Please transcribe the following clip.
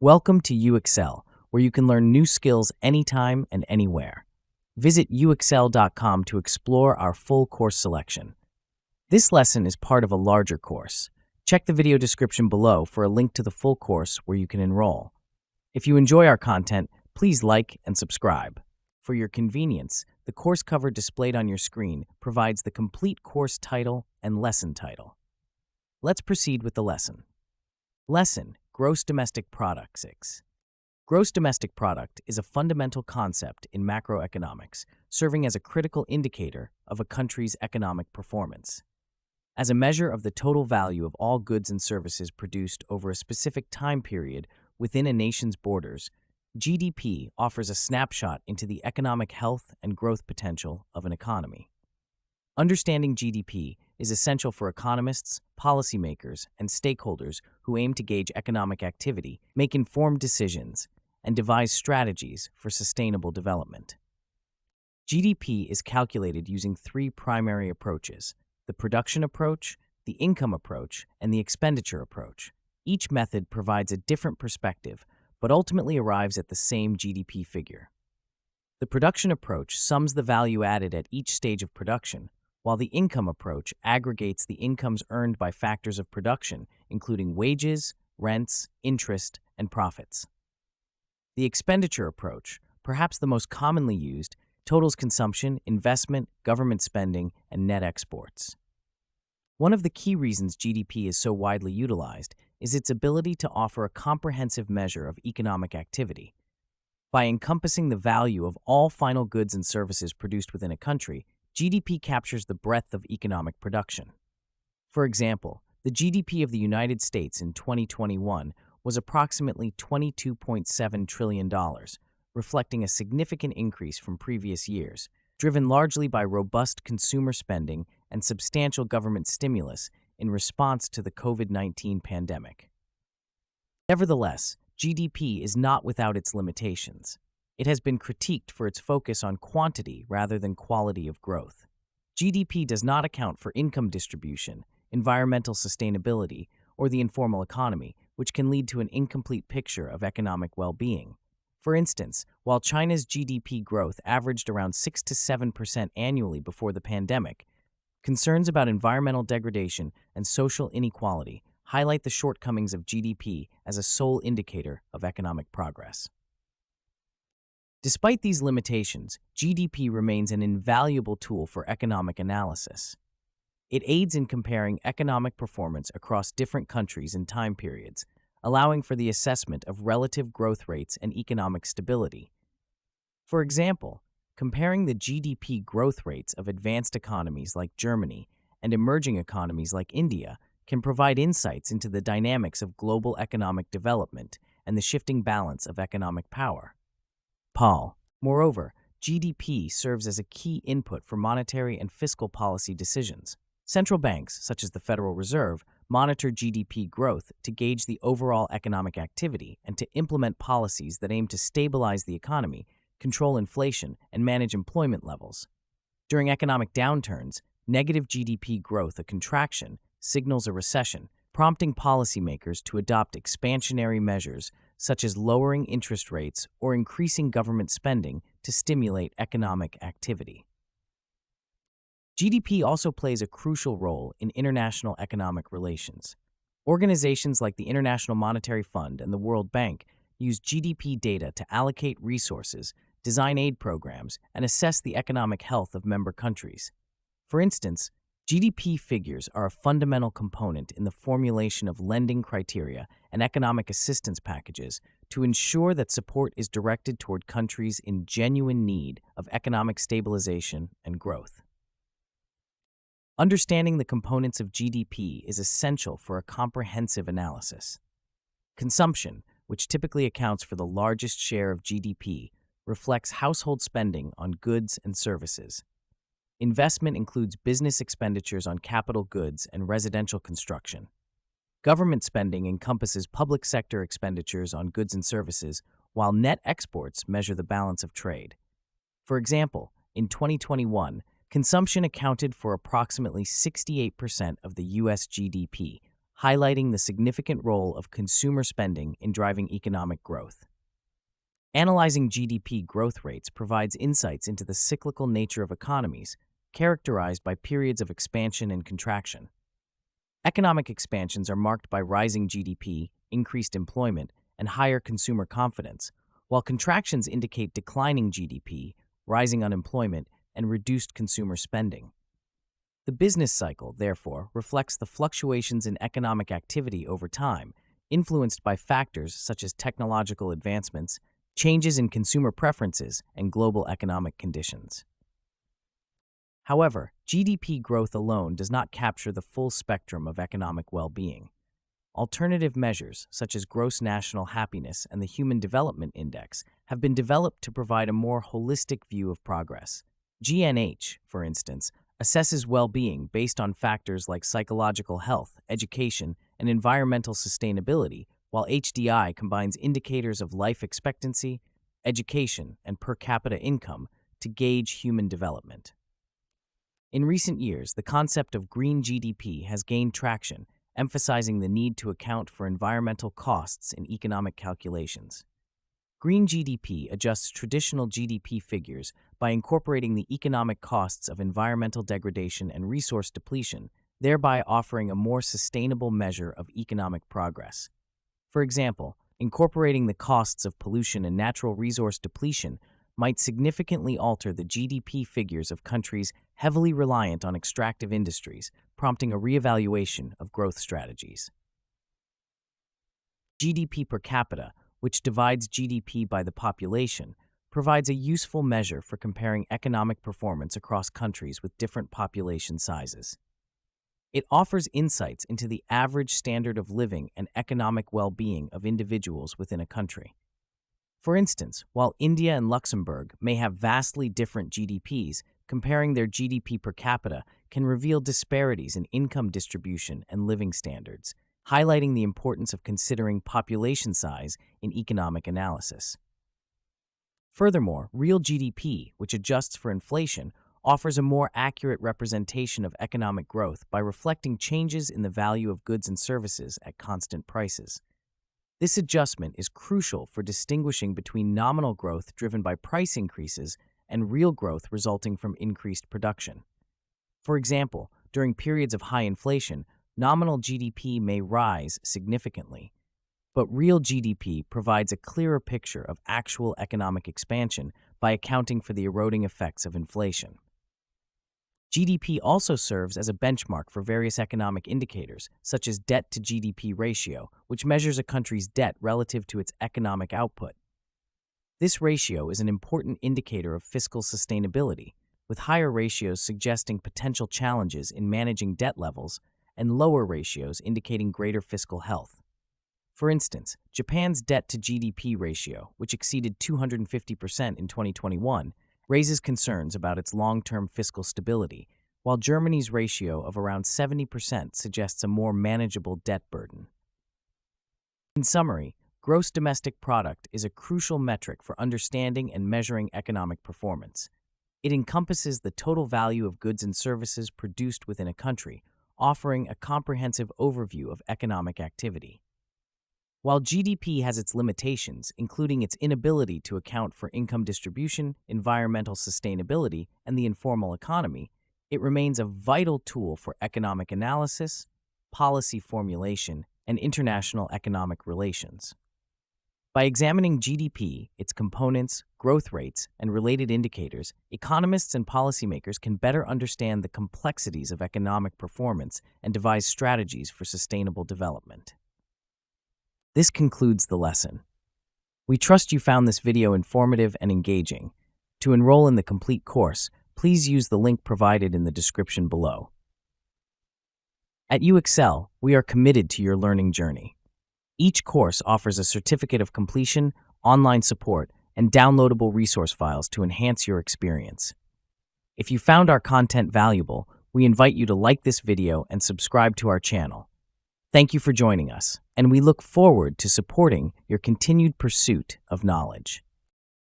Welcome to UXL, where you can learn new skills anytime and anywhere. Visit uxl.com to explore our full course selection. This lesson is part of a larger course. Check the video description below for a link to the full course where you can enroll. If you enjoy our content, please like and subscribe. For your convenience, the course cover displayed on your screen provides the complete course title and lesson title. Let's proceed with the lesson. Lesson: Gross Domestic Product 6. Gross domestic product is a fundamental concept in macroeconomics, serving as a critical indicator of a country's economic performance. As a measure of the total value of all goods and services produced over a specific time period within a nation's borders, GDP offers a snapshot into the economic health and growth potential of an economy. Understanding GDP is essential for economists, policymakers, and stakeholders who aim to gauge economic activity, make informed decisions, and devise strategies for sustainable development. GDP is calculated using three primary approaches: the production approach, the income approach, and the expenditure approach. Each method provides a different perspective, but ultimately arrives at the same GDP figure. The production approach sums the value added at each stage of production, while the income approach aggregates the incomes earned by factors of production, including wages, rents, interest, and profits. The expenditure approach, perhaps the most commonly used, totals consumption, investment, government spending, and net exports. One of the key reasons GDP is so widely utilized is its ability to offer a comprehensive measure of economic activity. By encompassing the value of all final goods and services produced within a country, GDP captures the breadth of economic production. For example, the GDP of the United States in 2021 was approximately $22.7 trillion, reflecting a significant increase from previous years, driven largely by robust consumer spending and substantial government stimulus in response to the COVID-19 pandemic. Nevertheless, GDP is not without its limitations. It has been critiqued for its focus on quantity rather than quality of growth. GDP does not account for income distribution, environmental sustainability, or the informal economy, which can lead to an incomplete picture of economic well-being. For instance, while China's GDP growth averaged around 6 to 7% annually before the pandemic, concerns about environmental degradation and social inequality highlight the shortcomings of GDP as a sole indicator of economic progress. Despite these limitations, GDP remains an invaluable tool for economic analysis. It aids in comparing economic performance across different countries and time periods, allowing for the assessment of relative growth rates and economic stability. For example, comparing the GDP growth rates of advanced economies like Germany and emerging economies like India can provide insights into the dynamics of global economic development and the shifting balance of economic power. Moreover, GDP serves as a key input for monetary and fiscal policy decisions. Central banks, such as the Federal Reserve, monitor GDP growth to gauge the overall economic activity and to implement policies that aim to stabilize the economy, control inflation, and manage employment levels. During economic downturns, negative GDP growth, a contraction, signals a recession, prompting policymakers to adopt expansionary measures such as lowering interest rates or increasing government spending to stimulate economic activity. GDP also plays a crucial role in international economic relations. Organizations like the International Monetary Fund and the World Bank use GDP data to allocate resources, design aid programs, and assess the economic health of member countries. For instance, GDP figures are a fundamental component in the formulation of lending criteria and economic assistance packages to ensure that support is directed toward countries in genuine need of economic stabilization and growth. Understanding the components of GDP is essential for a comprehensive analysis. Consumption, which typically accounts for the largest share of GDP, reflects household spending on goods and services. Investment includes business expenditures on capital goods and residential construction. Government spending encompasses public sector expenditures on goods and services, while net exports measure the balance of trade. For example, in 2021, consumption accounted for approximately 68% of the U.S. GDP, highlighting the significant role of consumer spending in driving economic growth. Analyzing GDP growth rates provides insights into the cyclical nature of economies, characterized by periods of expansion and contraction. Economic expansions are marked by rising GDP, increased employment, and higher consumer confidence, while contractions indicate declining GDP, rising unemployment, and reduced consumer spending. The business cycle, therefore, reflects the fluctuations in economic activity over time, influenced by factors such as technological advancements, changes in consumer preferences, and global economic conditions. However, GDP growth alone does not capture the full spectrum of economic well-being. Alternative measures, such as gross national happiness and the Human Development Index, have been developed to provide a more holistic view of progress. GNH, for instance, assesses well-being based on factors like psychological health, education, and environmental sustainability, while HDI combines indicators of life expectancy, education, and per capita income to gauge human development. In recent years, the concept of green GDP has gained traction, emphasizing the need to account for environmental costs in economic calculations. Green GDP adjusts traditional GDP figures by incorporating the economic costs of environmental degradation and resource depletion, thereby offering a more sustainable measure of economic progress. For example, incorporating the costs of pollution and natural resource depletion might significantly alter the GDP figures of countries heavily reliant on extractive industries, prompting a reevaluation of growth strategies. GDP per capita, which divides GDP by the population, provides a useful measure for comparing economic performance across countries with different population sizes. It offers insights into the average standard of living and economic well-being of individuals within a country. For instance, while India and Luxembourg may have vastly different GDPs, comparing their GDP per capita can reveal disparities in income distribution and living standards, highlighting the importance of considering population size in economic analysis. Furthermore, real GDP, which adjusts for inflation, offers a more accurate representation of economic growth by reflecting changes in the value of goods and services at constant prices. This adjustment is crucial for distinguishing between nominal growth driven by price increases and real growth resulting from increased production. For example, during periods of high inflation, nominal GDP may rise significantly, but real GDP provides a clearer picture of actual economic expansion by accounting for the eroding effects of inflation. GDP also serves as a benchmark for various economic indicators, such as debt to GDP ratio, which measures a country's debt relative to its economic output. This ratio is an important indicator of fiscal sustainability, with higher ratios suggesting potential challenges in managing debt levels and lower ratios indicating greater fiscal health. For instance, Japan's debt to GDP ratio, which exceeded 250% in 2021, raises concerns about its long-term fiscal stability, while Germany's ratio of around 70% suggests a more manageable debt burden. In summary, gross domestic product is a crucial metric for understanding and measuring economic performance. It encompasses the total value of goods and services produced within a country, offering a comprehensive overview of economic activity. While GDP has its limitations, including its inability to account for income distribution, environmental sustainability, and the informal economy, it remains a vital tool for economic analysis, policy formulation, and international economic relations. By examining GDP, its components, growth rates, and related indicators, economists and policymakers can better understand the complexities of economic performance and devise strategies for sustainable development. This concludes the lesson. We trust you found this video informative and engaging. To enroll in the complete course, please use the link provided in the description below. At UExcel, we are committed to your learning journey. Each course offers a certificate of completion, online support, and downloadable resource files to enhance your experience. If you found our content valuable, we invite you to like this video and subscribe to our channel. Thank you for joining us, and we look forward to supporting your continued pursuit of knowledge.